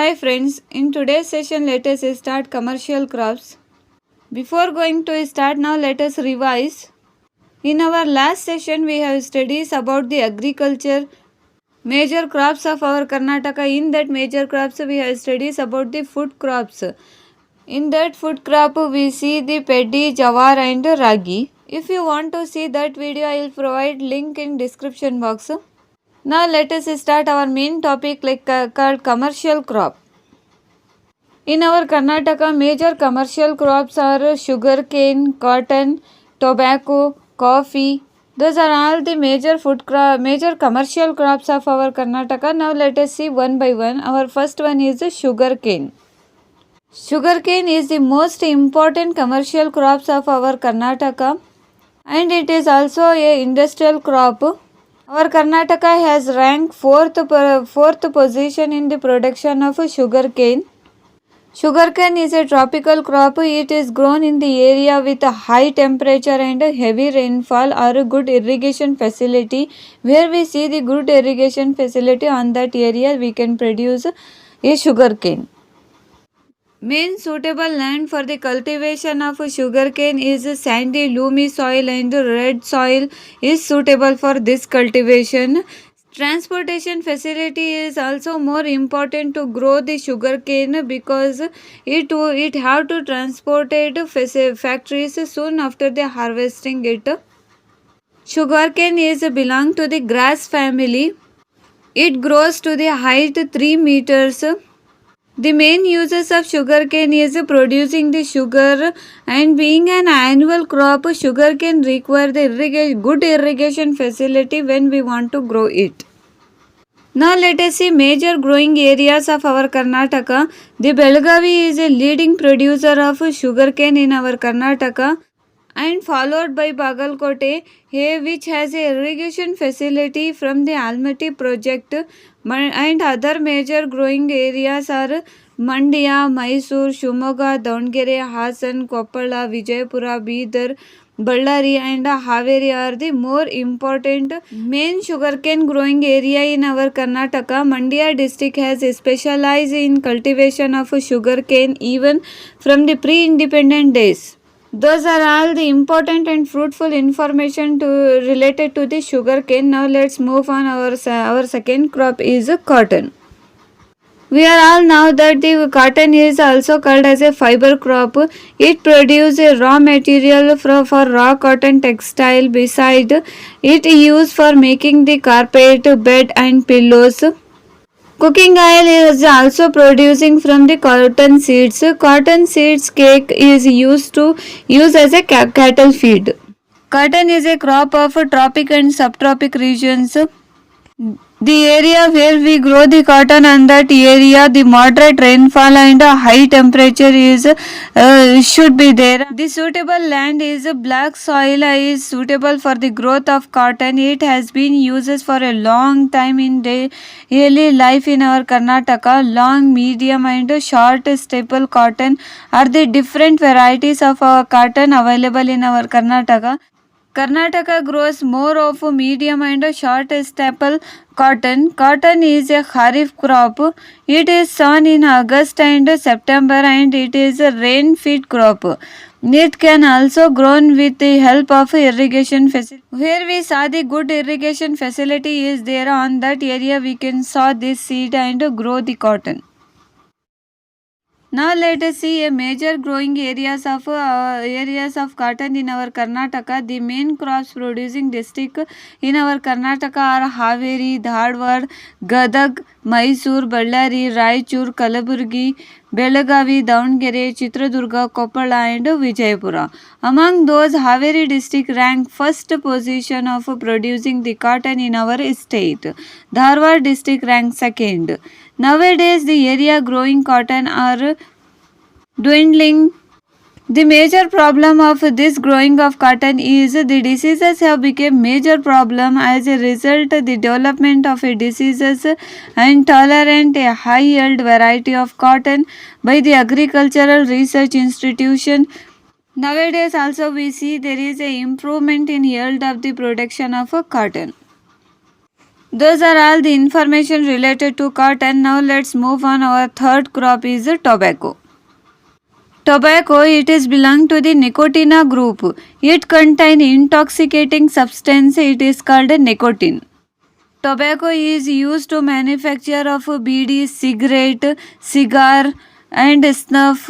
Hi friends, in today's session let us start commercial crops. Before going to start now let us revise. In our last session we have studies about the agriculture major crops of our Karnataka. In that major crops we have studies about the food crops. In that food crop we see the paddy, jawar and ragi. If you want to see that video I will provide link in description box. Now let us start our main topic called commercial crop. In our Karnataka, major commercial crops are sugarcane, cotton, tobacco, coffee. Those are all the major commercial crops of our Karnataka. Now let us see one by one. Our first one is the sugarcane. Sugarcane is the most important commercial crops of our Karnataka, and it is also a industrial crop. Our Karnataka has ranked fourth position in the production of sugarcane. Sugarcane is a tropical crop. It is grown in the area with a high temperature and a heavy rainfall or a good irrigation facility. Where we see the good irrigation facility on that area, we can produce a sugarcane. Main suitable land for the cultivation of sugarcane is sandy loamy soil, and red soil is suitable for this cultivation. Transportation facility is also more important to grow the sugarcane because it have to transport it factories soon after the harvesting it. Sugarcane is belong to the grass family. It grows to the height 3 meters. The main uses of sugarcane is producing the sugar, and being an annual crop, sugarcane require the good irrigation facility when we want to grow it. Now let us see major growing areas of our Karnataka. The Belagavi is a leading producer of sugarcane in our Karnataka, and followed by Bagalkote, which has a irrigation facility from the Almaty project, and other major growing areas are Mandya, Mysore, Shumoga, Davangere, Hasan, Koppala, Vijayapura, Bidar, Ballari and Haveri are the more important main sugarcane growing area in our Karnataka. Mandya district has specialized in cultivation of sugarcane even from the pre-independent days. Those are all the important and fruitful information related to the sugarcane. Now let's move on. Our second crop is cotton. We are all know that the cotton is also called as a fiber crop. It produces a raw material for raw cotton textile. Beside it used for making the carpet, bed and pillows. Cooking oil is also producing from the cotton seeds. Cotton seeds cake is used as a cattle feed. Cotton is a crop of tropic and subtropic regions. The area where we grow the cotton, and that area the moderate rainfall and high temperature should be there. The suitable land is black soil is suitable for the growth of cotton. It has been used for a long time in daily life in our Karnataka. Long, medium and short staple cotton are the different varieties of cotton available in our Karnataka. Karnataka grows more of medium and short staple cotton. Cotton is a kharif crop. It is sown in August and September, and it is a rain-fed crop. It can also grown with the help of irrigation facility. Where we saw the good irrigation facility is there, on that area we can sow this seed and grow the cotton. Now let us see a major growing areas of cotton in our Karnataka. The main crops producing district in our Karnataka are Haveri, Dharwad, Gadag, Mysore, Ballari, Raichur, Kalaburgi, Belagavi, Davangere, Chitradurga, Koppala and Vijayapura. Among those, Haveri district ranked first position of producing the cotton in our state. Dharwad district ranked second. Nowadays, the area growing cotton are dwindling. The major problem of this growing of cotton is the diseases have become major problem. As a result, the development of diseases and tolerant a high yield variety of cotton by the Agricultural Research Institution. Nowadays also we see there is a improvement in yield of the production of cotton. Those are all the information related to cotton. Now let's move on. Our third crop is tobacco. Tobacco, it is belong to the nicotina group. It contain intoxicating substance. It is called nicotine. Tobacco is used to manufacture of BD, cigarette, cigar and snuff.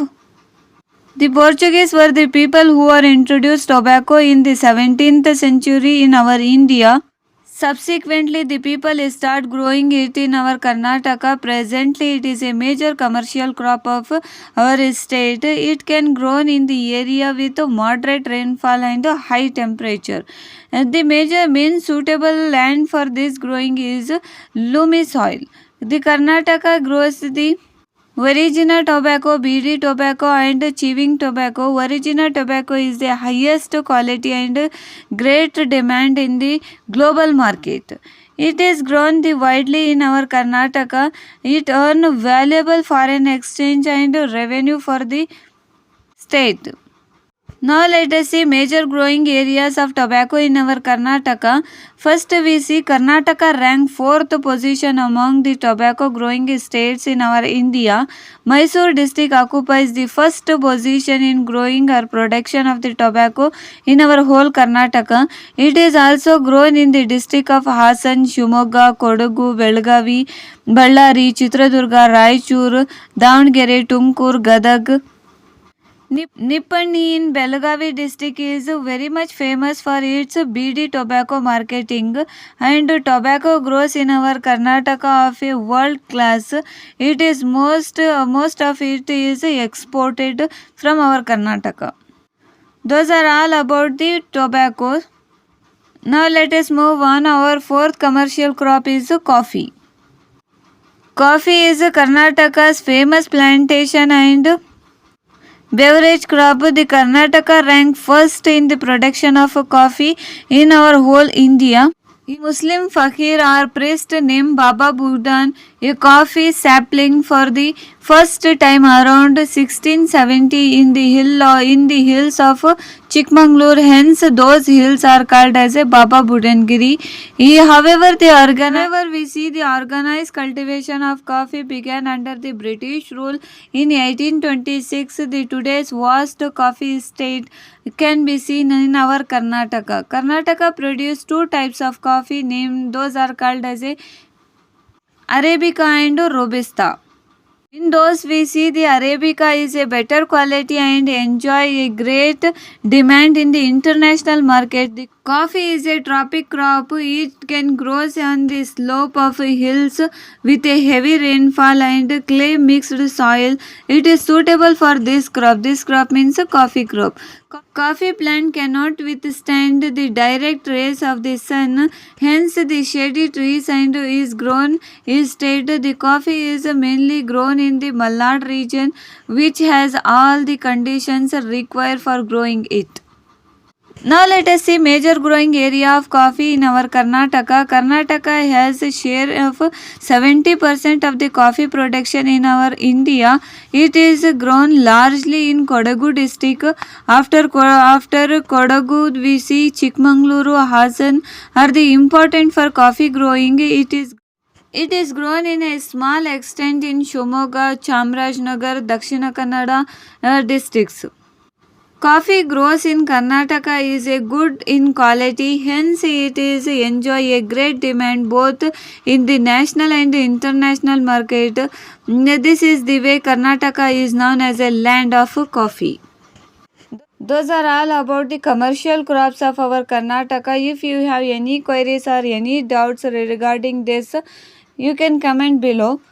The Portuguese were the people who were introduced tobacco in the 17th century in our India. Subsequently, the people start growing it in our Karnataka. Presently, it is a major commercial crop of our state. It can grow in the area with moderate rainfall and high temperature. The main suitable land for this growing is loamy soil. The Karnataka grows the Original tobacco, BD tobacco and chewing tobacco. Original tobacco is the highest quality and great demand in the global market. It is grown widely in our Karnataka. It earns valuable foreign exchange and revenue for the state. Now let us see major growing areas of tobacco in our Karnataka. First we see Karnataka rank 4th position among the tobacco growing states in our India. Mysore district occupies the first position in growing or production of the tobacco in our whole Karnataka. It is also grown in the district of Hassan, Shimoga, Kodagu, Belgavi, Ballari, Chitradurga, Raichur, Davangere, Tumkur, Gadag. Nippani in Belagavi district is very much famous for its BD tobacco marketing, and tobacco grows in our Karnataka of a world class. It is most of it is exported from our Karnataka. Those are all about the tobacco. Now let us move on. Our fourth commercial crop is coffee. Coffee is Karnataka's famous plantation and beverage crop. The Karnataka ranked first in the production of coffee in our whole India. A Muslim fakir or priest named Baba Budan, a coffee sapling for the first time around 1670 in the hills of Chikmagalur. Hence, those hills are called as a Baba Budangiri. However, we see the organized cultivation of coffee began under the British rule in 1826. The today's vast coffee estate can be seen in our Karnataka. Karnataka produces two types of coffee named, those are called as a Arabica and Robusta. In those we see the Arabica is a better quality and enjoy a great demand in the international market. The coffee is a tropic crop. It can grow on the slope of hills with a heavy rainfall and clay mixed soil. It is suitable for this crop. This crop means a coffee crop. Coffee plant cannot withstand the direct rays of the sun, hence the shady trees and is grown instead. The coffee is mainly grown in the Malnad region, which has all the conditions required for growing it. Now let us see major growing area of coffee in our Karnataka. Karnataka has a share of 70% of the coffee production in our India. It is grown largely in Kodagu district. After Kodagu, we see Chikmagaluru, Hassan are the important for coffee growing. It is grown in a small extent in Shimoga, Chamarajanagar, Dakshina Kannada districts. Coffee grows in Karnataka is a good in quality, hence it is enjoy a great demand both in the national and international market. This is the way Karnataka is known as a land of coffee. Those are all about the commercial crops of our Karnataka. If you have any queries or any doubts regarding this, you can comment below.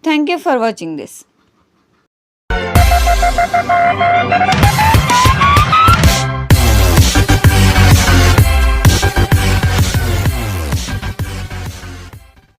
Thank you for watching this.